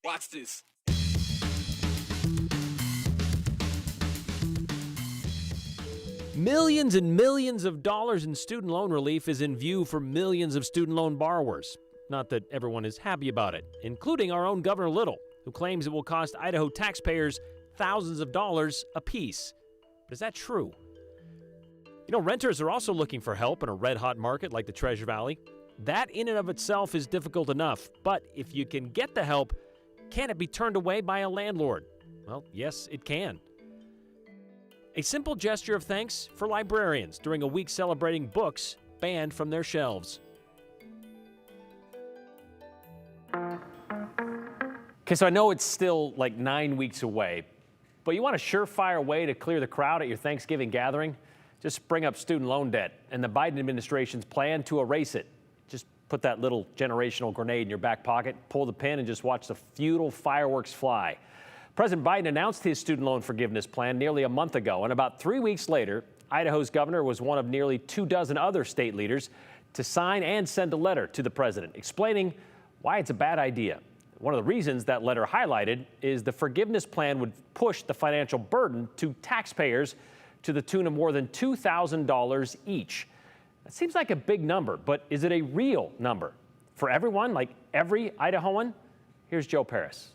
Watch this. Millions and millions of dollars in student loan relief is in view for millions of student loan borrowers. Not that everyone is happy about it, including our own Governor Little, who claims it will cost Idaho taxpayers thousands of dollars apiece. But is that true? You know, renters are also looking for help in a red-hot market like the Treasure Valley. That in and of itself is difficult enough, but if you can get the help, can it be turned away by a landlord? Well, yes, it can. A simple gesture of thanks for librarians during a week celebrating books banned from their shelves. Okay, so I know it's still like 9 weeks away, but you want a surefire way to clear the crowd at your Thanksgiving gathering? Just bring up student loan debt and the Biden administration's plan to erase it. Just put that little generational grenade in your back pocket, pull the pin, and just watch the futile fireworks fly. President Biden announced his student loan forgiveness plan nearly a month ago, and about 3 weeks later, Idaho's governor was one of nearly 24 other state leaders to sign and send a letter to the president explaining why it's a bad idea. One of the reasons that letter highlighted is the forgiveness plan would push the financial burden to taxpayers to the tune of more than $2,000 each. That seems like a big number, but is it a real number for everyone, like every Idahoan? Here's Joe Paris.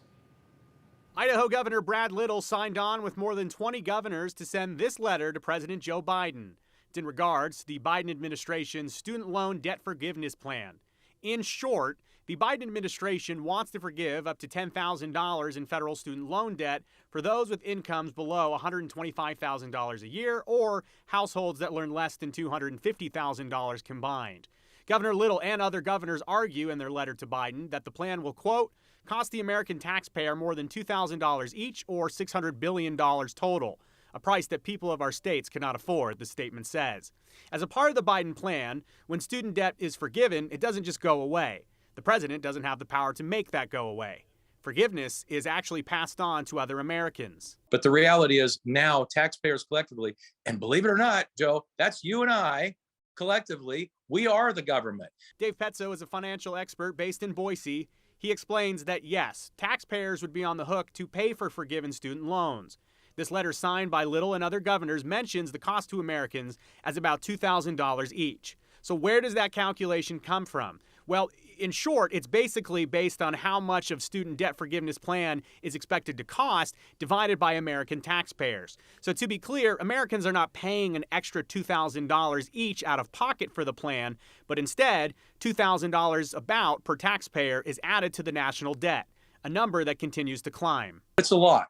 Idaho Governor Brad Little signed on with more than 20 governors to send this letter to President Joe Biden. It's in regards to the Biden administration's student loan debt forgiveness plan. In short, the Biden administration wants to forgive up to $10,000 in federal student loan debt for those with incomes below $125,000 a year or households that earn less than $250,000 combined. Governor Little and other governors argue in their letter to Biden that the plan will, quote, cost the American taxpayer more than $2,000 each or $600 billion total, a price that people of our states cannot afford, the statement says. As a part of the Biden plan, when student debt is forgiven, it doesn't just go away. The president doesn't have the power to make that go away. Forgiveness is actually passed on to other Americans. But the reality is now taxpayers collectively, and believe it or not, Joe, that's you and I, collectively, we are the government. Dave Petzo is a financial expert based in Boise. He explains that, yes, taxpayers would be on the hook to pay for forgiven student loans. This letter signed by Little and other governors mentions the cost to Americans as about $2,000 each. So where does that calculation come from? Well, in short, it's basically based on how much of student debt forgiveness plan is expected to cost divided by American taxpayers. So to be clear, Americans are not paying an extra $2,000 each out of pocket for the plan, but instead, $2,000 about per taxpayer is added to the national debt, a number that continues to climb. It's a lot.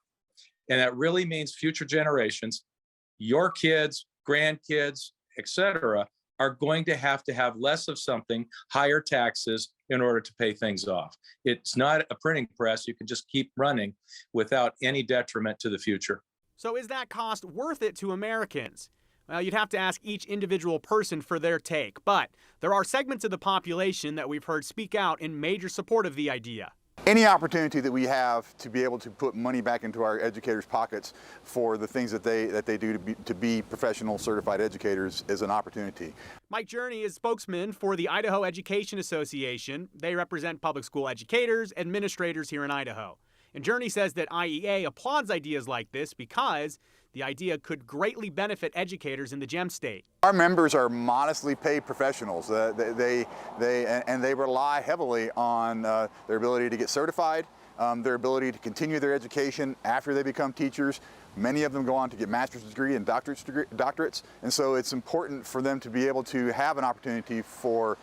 And that really means future generations, your kids, grandkids, etc., are going to have less of something, higher taxes, in order to pay things off. It's not a printing press. You can just keep running without any detriment to the future. So is that cost worth it to Americans? Well, you'd have to ask each individual person for their take, but there are segments of the population that we've heard speak out in major support of the idea. Any opportunity that we have to be able to put money back into our educators' pockets for the things that they do to be professional certified educators is an opportunity. Mike Journey is spokesman for the Idaho Education Association. They represent public school educators, administrators here in Idaho. And Journey says that IEA applauds ideas like this because the idea could greatly benefit educators in the Gem State. Our members are modestly paid professionals. They rely heavily on their ability to get certified, their ability to continue their education after they become teachers. Many of them go on to get master's degree and doctorates, and so it's important for them to be able to have an opportunity for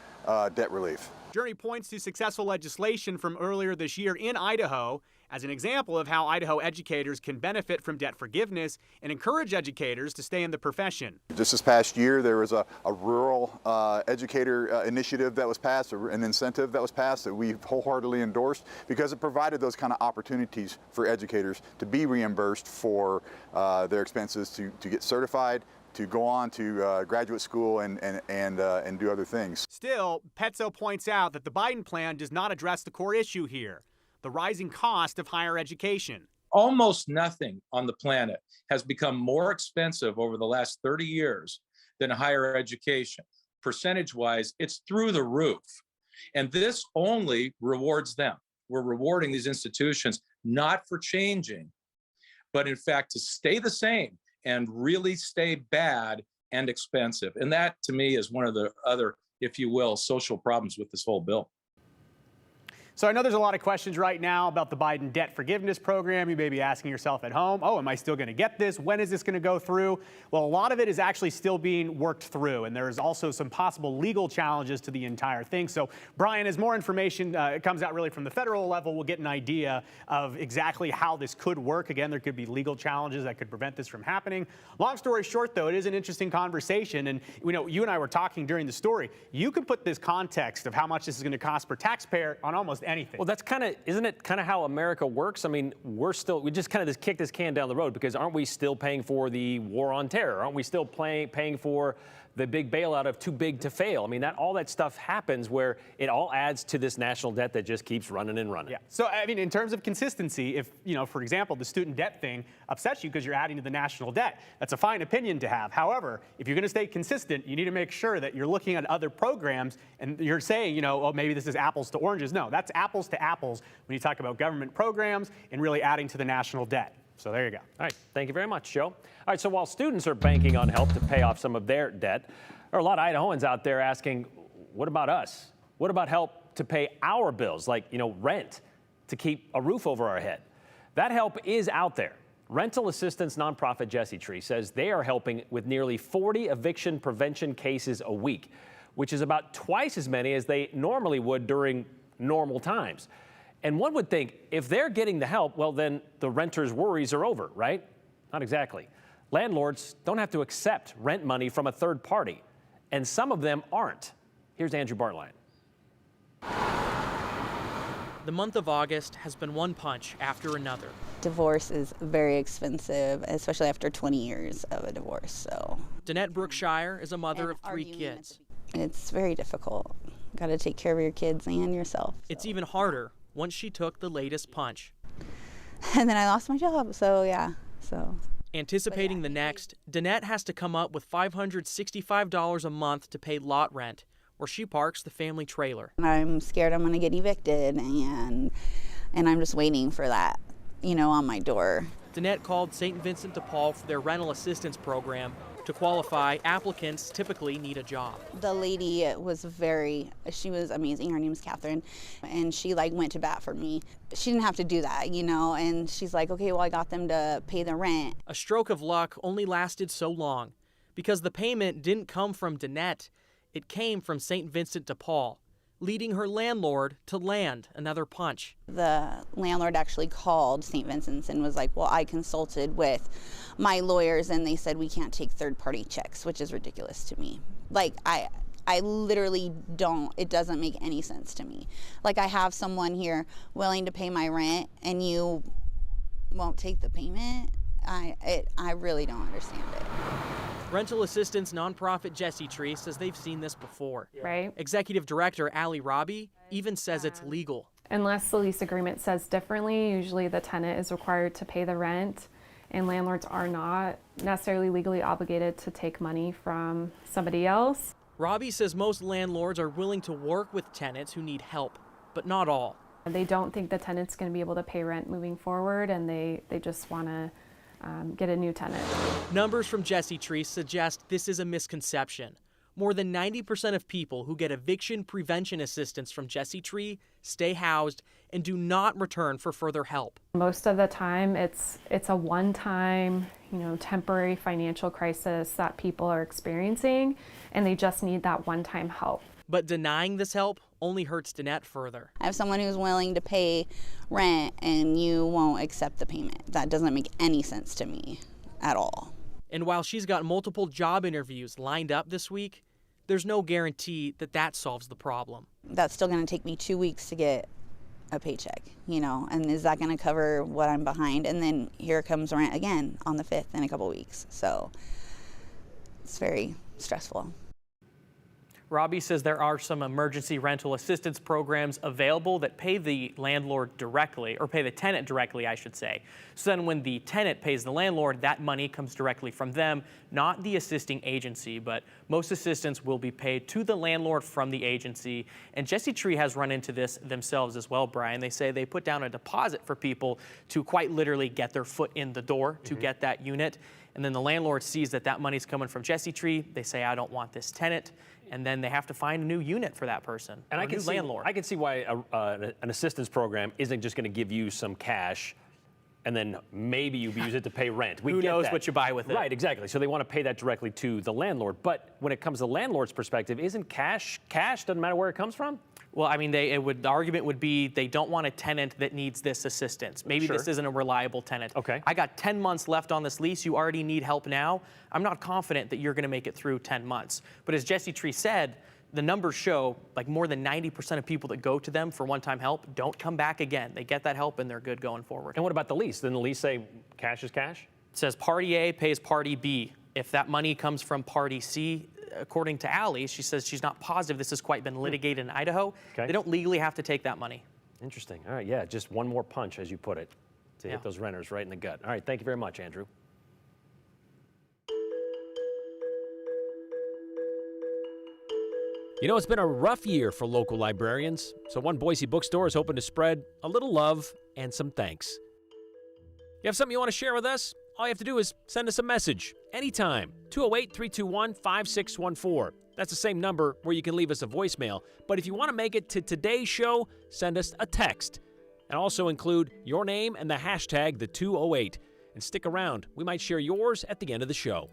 debt relief. Journey points to successful legislation from earlier this year in Idaho as an example of how Idaho educators can benefit from debt forgiveness and encourage educators to stay in the profession. Just this past year, there was a rural educator initiative that was passed, an incentive that was passed that we wholeheartedly endorsed because it provided those kind of opportunities for educators to be reimbursed for their expenses to get certified, to go on to graduate school and do other things. Still, Petzo points out that the Biden plan does not address the core issue here, the rising cost of higher education. Almost nothing on the planet has become more expensive over the last 30 years than higher education. Percentage-wise, it's through the roof. And this only rewards them. We're rewarding these institutions not for changing, but in fact to stay the same and really stay bad and expensive. And that, to me, is one of the other, if you will, social problems with this whole bill. So I know there's a lot of questions right now about the Biden debt forgiveness program. You may be asking yourself at home, oh, am I still going to get this? When is this going to go through? Well, a lot of it is actually still being worked through, and there's also some possible legal challenges to the entire thing. So, Brian, as more information comes out really from the federal level, we'll get an idea of exactly how this could work. Again, there could be legal challenges that could prevent this from happening. Long story short, though, it is an interesting conversation. And, you and I were talking during the story. You could put this context of how much this is going to cost per taxpayer on almost anything. Well, that's isn't it kind of how America works? I mean, we just kind of just kick this can down the road, because aren't we still paying for the war on terror? Aren't we still paying for the big bailout of too big to fail? I mean, all that stuff happens where it all adds to this national debt that just keeps running and running. Yeah. So, I mean, in terms of consistency, if, for example, the student debt thing upsets you because you're adding to the national debt, that's a fine opinion to have. However, if you're going to stay consistent, you need to make sure that you're looking at other programs and you're saying, oh, maybe this is apples to oranges. No, that's apples to apples when you talk about government programs and really adding to the national debt. So there you go. All right. Thank you very much, Joe. All right. So while students are banking on help to pay off some of their debt, there are a lot of Idahoans out there asking, what about us? What about help to pay our bills, like, rent, to keep a roof over our head? That help is out there. Rental assistance nonprofit Jesse Tree says they are helping with nearly 40 eviction prevention cases a week, which is about twice as many as they normally would during normal times. And one would think if they're getting the help, well, then the renters' worries are over, right? Not exactly. Landlords don't have to accept rent money from a third party, and some of them aren't. Here's Andrew Bartline. The month of August has been one punch after another. Divorce is very expensive, especially after 20 years of a divorce. So, Danette Brookshire is a mother of 3 kids. It's very difficult. Got to take care of your kids and yourself. So. It's even harder once she took the latest punch. And then I lost my job, so yeah. Anticipating the next, Danette has to come up with $565 a month to pay lot rent, where she parks the family trailer. I'm scared I'm going to get evicted, and I'm just waiting for that, on my door. Danette called St. Vincent de Paul for their rental assistance program. To qualify, applicants typically need a job. The lady she was amazing. Her name is Catherine, and she went to bat for me. She didn't have to do that, and she's like, okay, well, I got them to pay the rent. A stroke of luck only lasted so long because the payment didn't come from Danette. It came from St. Vincent de Paul, leading her landlord to land another punch. The landlord actually called St. Vincent's and was like, well, I consulted with my lawyers and they said we can't take third-party checks, which is ridiculous to me. I literally it doesn't make any sense to me. I have someone here willing to pay my rent and you won't take the payment. I really don't understand it. Rental assistance nonprofit Jesse Tree says they've seen this before. Right. Executive Director Ali Rabi even says it's legal. Unless the lease agreement says differently, usually the tenant is required to pay the rent, and landlords are not necessarily legally obligated to take money from somebody else. Rabi says most landlords are willing to work with tenants who need help, but not all. They don't think the tenant's going to be able to pay rent moving forward, and they just want to get a new tenant. Numbers from Jesse Tree suggest this is a misconception. More than 90% of people who get eviction prevention assistance from Jesse Tree stay housed and do not return for further help. Most of the time, it's a one-time, temporary financial crisis that people are experiencing, and they just need that one-time help. But denying this help only hurts Danette further. I have someone who's willing to pay rent and you won't accept the payment. That doesn't make any sense to me at all. And while she's got multiple job interviews lined up this week, there's no guarantee that solves the problem. That's still going to take me 2 weeks to get a paycheck, and is that going to cover what I'm behind? And then here comes rent again on the 5th in a couple weeks. So it's very stressful. Robbie says there are some emergency rental assistance programs available that pay the landlord directly, or pay the tenant directly, I should say. So then when the tenant pays the landlord, that money comes directly from them, not the assisting agency, but most assistance will be paid to the landlord from the agency. And Jesse Tree has run into this themselves as well, Brian. They say they put down a deposit for people to quite literally get their foot in the door to get that unit. And then the landlord sees that that money's coming from Jesse Tree. They say, I don't want this tenant. And then they have to find a new unit for that person, and a new landlord. I can see why an assistance program isn't just going to give you some cash and then maybe you use it to pay rent. Who knows what you buy with it? Right, exactly. So they want to pay that directly to the landlord. But when it comes to the landlord's perspective, isn't cash? Doesn't matter where it comes from? Well, I mean, the argument would be they don't want a tenant that needs this assistance. Maybe this isn't a reliable tenant. Okay. I got 10 months left on this lease. You already need help now. I'm not confident that you're going to make it through 10 months. But as Jesse Tree said, the numbers show like more than 90% of people that go to them for one-time help don't come back again. They get that help and they're good going forward. And what about the lease? Didn't the lease say cash is cash? It says party A pays party B. If that money comes from party C, according to Allie, she says she's not positive this has quite been litigated in Idaho. Okay. They don't legally have to take that money. Interesting. All right, yeah, just one more punch, as you put it, to hit those renters right in the gut. All right, thank you very much, Andrew. You know, it's been a rough year for local librarians, so one Boise bookstore is hoping to spread a little love and some thanks. You have something you want to share with us? All you have to do is send us a message anytime. 208-321-5614. That's the same number where you can leave us a voicemail. But if you want to make it to today's show, send us a text. And also include your name and the hashtag #the208. And stick around. We might share yours at the end of the show.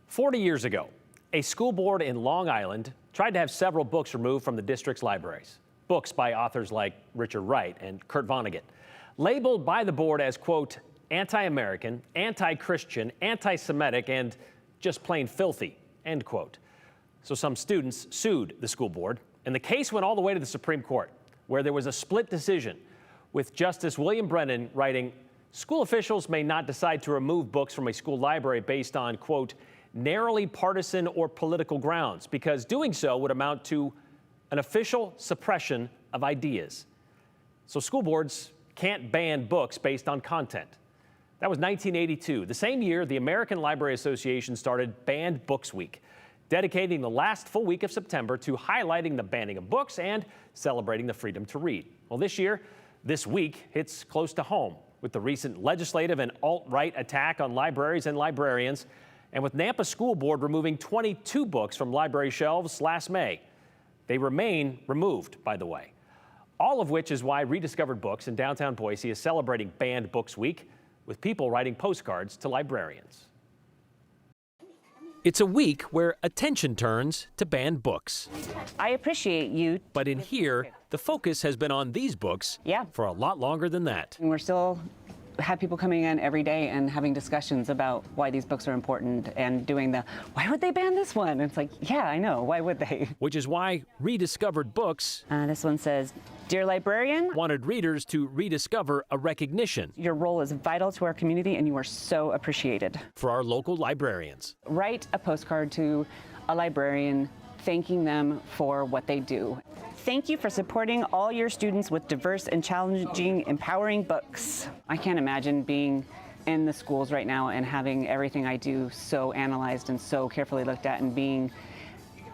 "40 years ago, a school board in Long Island tried to have several books removed from the district's libraries. Books by authors like Richard Wright and Kurt Vonnegut, labeled by the board as, quote, anti-American, anti-Christian, anti-Semitic, and just plain filthy, end quote. So some students sued the school board, and the case went all the way to the Supreme Court, where there was a split decision, with Justice William Brennan writing, school officials may not decide to remove books from a school library based on, quote, narrowly partisan or political grounds, because doing so would amount to an official suppression of ideas. So school boards can't ban books based on content. That was 1982, the same year the American Library Association started Banned Books Week, dedicating the last full week of September to highlighting the banning of books and celebrating the freedom to read. Well, this year, this week hits close to home with the recent legislative and alt-right attack on libraries and librarians, and with Nampa School Board removing 22 books from library shelves last May. They remain removed, by the way. All of which is why Rediscovered Books in downtown Boise is celebrating Banned Books Week with people writing postcards to librarians. It's a week where attention turns to banned books. I appreciate you. But in here, the focus has been on these books for a lot longer than that. And we're still have people coming in every day and having discussions about why these books are important and doing the, why would they ban this one? And it's like, yeah, I know, why would they? Which is why Rediscovered Books This one says, Dear librarian, wanted readers to rediscover a recognition your role is vital to our community and you are so appreciated. for our local librarians. Write a postcard to a librarian thanking them for what they do. Thank you for supporting all your students with diverse and challenging, empowering books. I can't imagine being in the schools right now and having everything I do so analyzed and so carefully looked at and being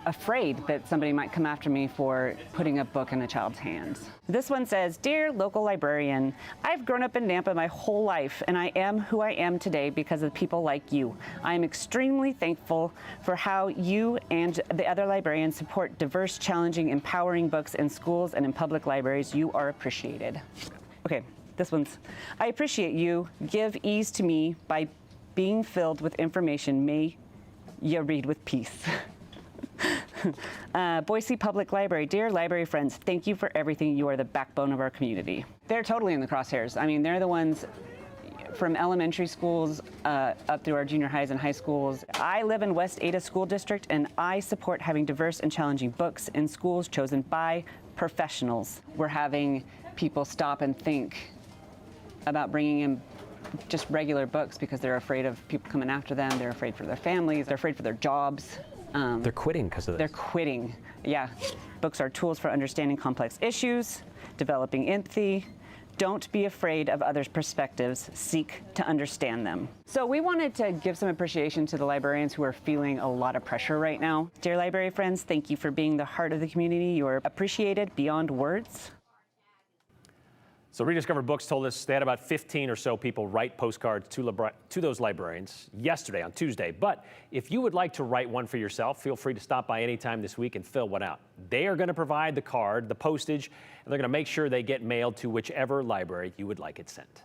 afraid that somebody might come after me for putting a book in a child's hands. This one says, Dear local librarian, I've grown up in Nampa my whole life and I am who I am today because of people like you. I am extremely thankful for how you and the other librarians support diverse, challenging, empowering books in schools and in public libraries. You are appreciated. Okay, this one's, I appreciate you. Give ease to me by being filled with information. May you read with peace. Boise Public Library, dear library friends, thank you for everything. You are the backbone of our community. They're totally in the crosshairs. I mean, they're the ones from elementary schools up through our junior highs and high schools. I live in West Ada School District, and I support having diverse and challenging books in schools chosen by professionals. We're having people stop and think about bringing in just regular books because they're afraid of people coming after them. They're afraid for their families. They're afraid for their jobs. They're quitting because of this. They're quitting, yeah. Books are tools for understanding complex issues, developing empathy. Don't be afraid of others' perspectives. Seek to understand them. So we wanted to give some appreciation to the librarians who are feeling a lot of pressure right now. Dear library friends, thank you for being the heart of the community. You are appreciated beyond words. So Rediscovered Books told us they had about 15 or so people write postcards to those librarians yesterday on Tuesday. But if you would like to write one for yourself, feel free to stop by anytime this week and fill one out. They are going to provide the card, the postage, and they're going to make sure they get mailed to whichever library you would like it sent.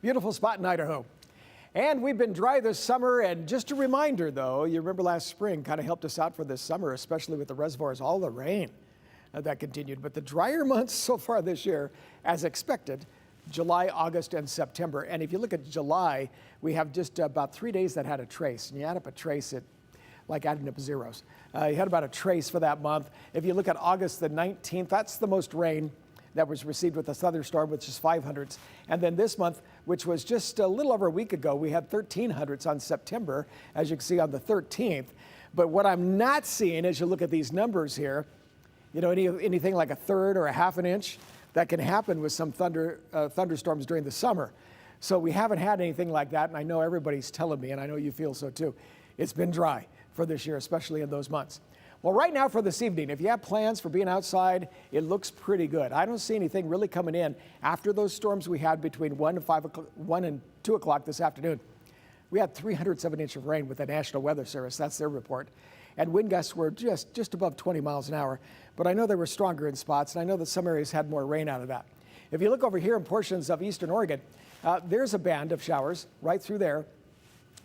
Beautiful spot in Idaho. And we've been dry this summer, and just a reminder though, you remember last spring kind of helped us out for this summer, especially with the reservoirs, all the rain that continued. But the drier months so far this year, as expected, July, August, and September. And if you look at July, we have just about 3 days that had a trace. And you add up a trace, it like adding up zeros. You had about a trace for that month. If you look at August the 19th, that's the most rain that was received with the thunderstorm, which is 500s. And then this month, which was just a little over a week ago, we had 1300s on September, as you can see on the 13th. But what I'm not seeing as you look at these numbers here, you know, anything like a third or a half an inch, that can happen with some thunderstorms during the summer. So we haven't had anything like that, and I know everybody's telling me, and I know you feel so too. It's been dry for this year, especially in those months. Well, right now for this evening, if you have plans for being outside, it looks pretty good. I don't see anything really coming in after those storms we had between 1 and 2 o'clock this afternoon. We had 307 inches of rain with the National Weather Service. That's their report. And wind gusts were just above 20 miles an hour. But I know they were stronger in spots, and I know that some areas had more rain out of that. If you look over here in portions of eastern Oregon, there's a band of showers right through there.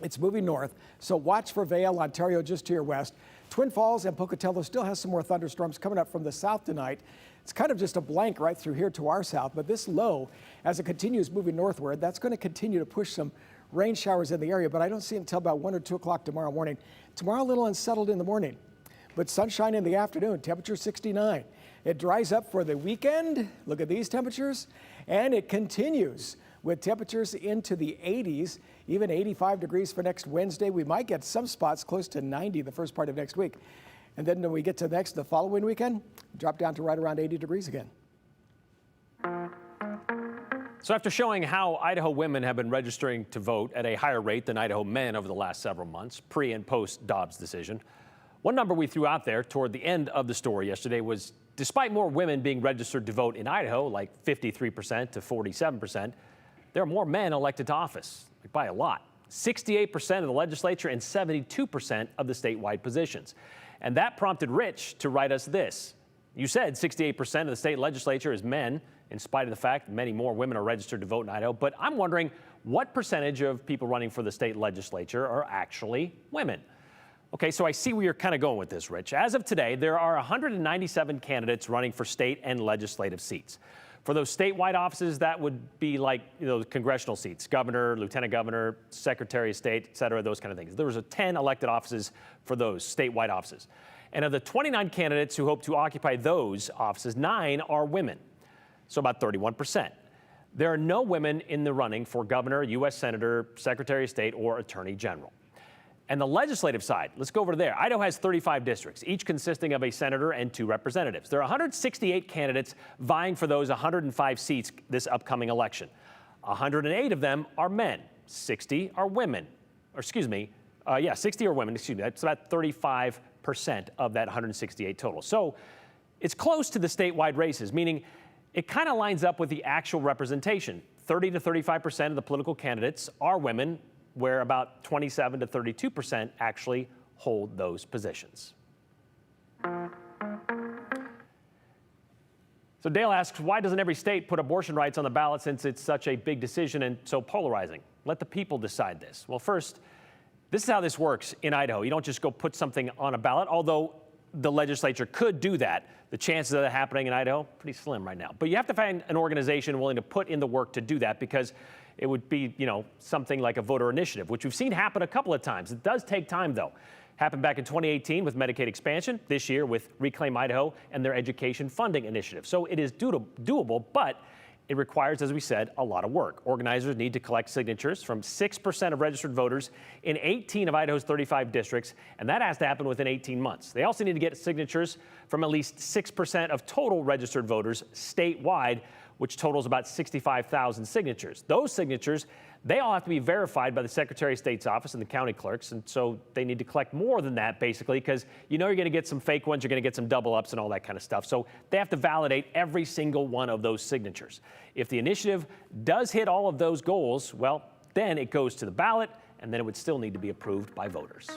It's moving north, so watch for Vail, Ontario, just to your west. Twin Falls and Pocatello still has some more thunderstorms coming up from the south tonight. It's kind of just a blank right through here to our south, but this low, as it continues moving northward, that's going to continue to push some rain showers in the area, but I don't see it until about 1 or 2 o'clock tomorrow morning. Tomorrow a little unsettled in the morning, but sunshine in the afternoon, temperature 69. It dries up for the weekend. Look at these temperatures, and it continues with temperatures into the 80s, even 85 degrees for next Wednesday. We might get some spots close to 90 the first part of next week. And then when we get to the following weekend, drop down to right around 80 degrees again. So after showing how Idaho women have been registering to vote at a higher rate than Idaho men over the last several months, pre and post Dobbs decision, one number we threw out there toward the end of the story yesterday was, despite more women being registered to vote in Idaho, like 53% to 47%, there are more men elected to office, like by a lot. 68% of the legislature and 72% of the statewide positions. And that prompted Rich to write us this. You said 68% of the state legislature is men, in spite of the fact that many more women are registered to vote in Idaho. But I'm wondering what percentage of people running for the state legislature are actually women? Okay, so I see where you're kind of going with this, Rich. As of today, there are 197 candidates running for state and legislative seats. For those statewide offices, that would be like, you know, congressional seats, governor, lieutenant governor, secretary of state, et cetera, those kind of things. There was 10 elected offices for those statewide offices. And of the 29 candidates who hope to occupy those offices, 9 are women, so about 31%. There are no women in the running for governor, U.S. senator, secretary of state, or attorney general. And the legislative side, let's go over there. Idaho has 35 districts, each consisting of a senator and 2 representatives. There are 168 candidates vying for those 105 seats this upcoming election. 108 of them are men, 60 are women. Or 60 are women, That's about 35% of that 168 total. So it's close to the statewide races, meaning it kind of lines up with the actual representation. 30 to 35% of the political candidates are women, where about 27 to 32% actually hold those positions. So Dale asks, why doesn't every state put abortion rights on the ballot since it's such a big decision and so polarizing? Let the people decide this. Well, first, this is how this works in Idaho. You don't just go put something on a ballot, although the legislature could do that. The chances of that happening in Idaho, pretty slim right now. But you have to find an organization willing to put in the work to do that, because it would be, something like a voter initiative, which we've seen happen a couple of times. It does take time, though. Happened back in 2018 with Medicaid expansion, this year with Reclaim Idaho and their education funding initiative. So it is doable, but it requires, as we said, a lot of work. Organizers need to collect signatures from 6% of registered voters in 18 of Idaho's 35 districts, and that has to happen within 18 months. They also need to get signatures from at least 6% of total registered voters statewide, which totals about 65,000 signatures. Those signatures, they all have to be verified by the Secretary of State's office and the county clerks, and so they need to collect more than that, basically, because you're going to get some fake ones, you're going to get some double ups and all that kind of stuff. So they have to validate every single one of those signatures. If the initiative does hit all of those goals, well, then it goes to the ballot, and then it would still need to be approved by voters.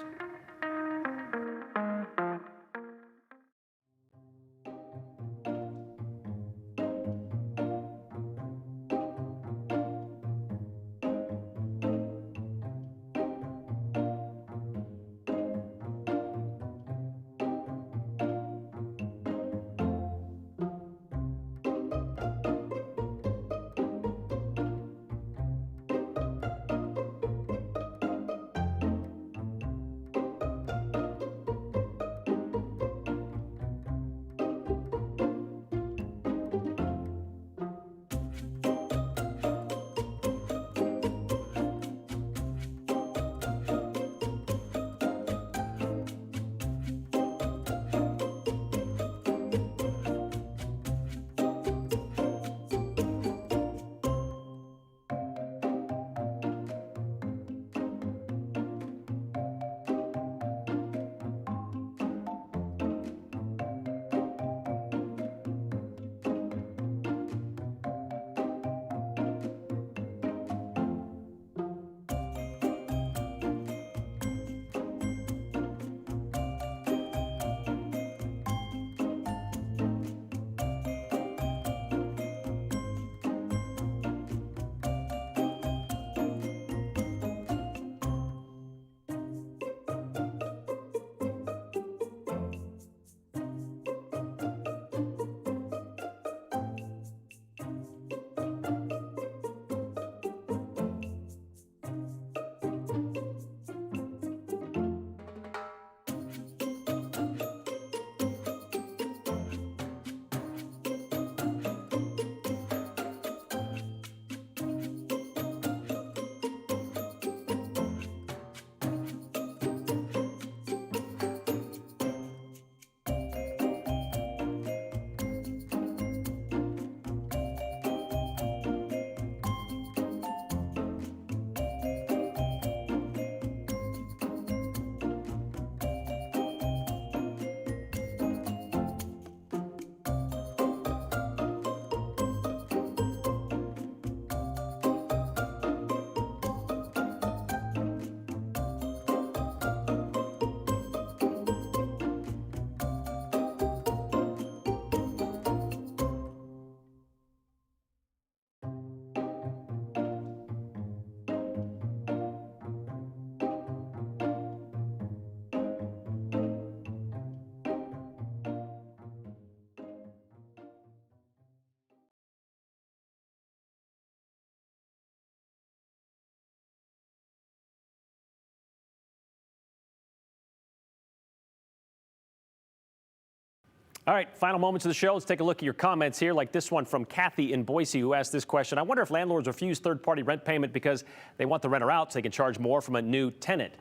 All right, final moments of the show. Let's take a look at your comments here, like this one from Kathy in Boise, who asked this question. I wonder if landlords refuse third-party rent payment because they want the renter out so they can charge more from a new tenant.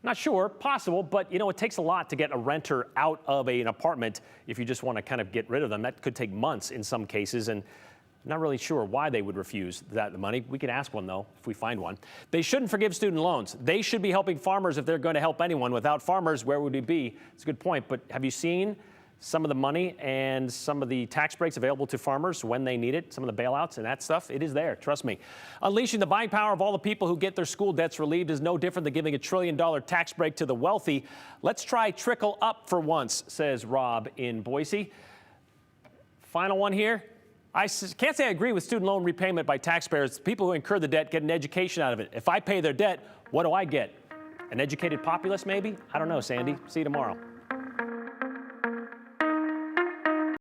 Not sure, possible, but it takes a lot to get a renter out of an apartment if you just want to kind of get rid of them. That could take months in some cases, and I'm not really sure why they would refuse that money. We could ask one, though, if we find one. They shouldn't forgive student loans. They should be helping farmers if they're going to help anyone. Without farmers, where would we be? It's a good point, but have you seen some of the money and some of the tax breaks available to farmers when they need it, some of the bailouts and that stuff? It is there, trust me. Unleashing the buying power of all the people who get their school debts relieved is no different than giving $1 trillion tax break to the wealthy. Let's try trickle up for once, says Rob in Boise. Final one here. I can't say I agree with student loan repayment by taxpayers. People who incur the debt get an education out of it. If I pay their debt, what do I get? An educated populace, maybe? I don't know, Sandy. See you tomorrow.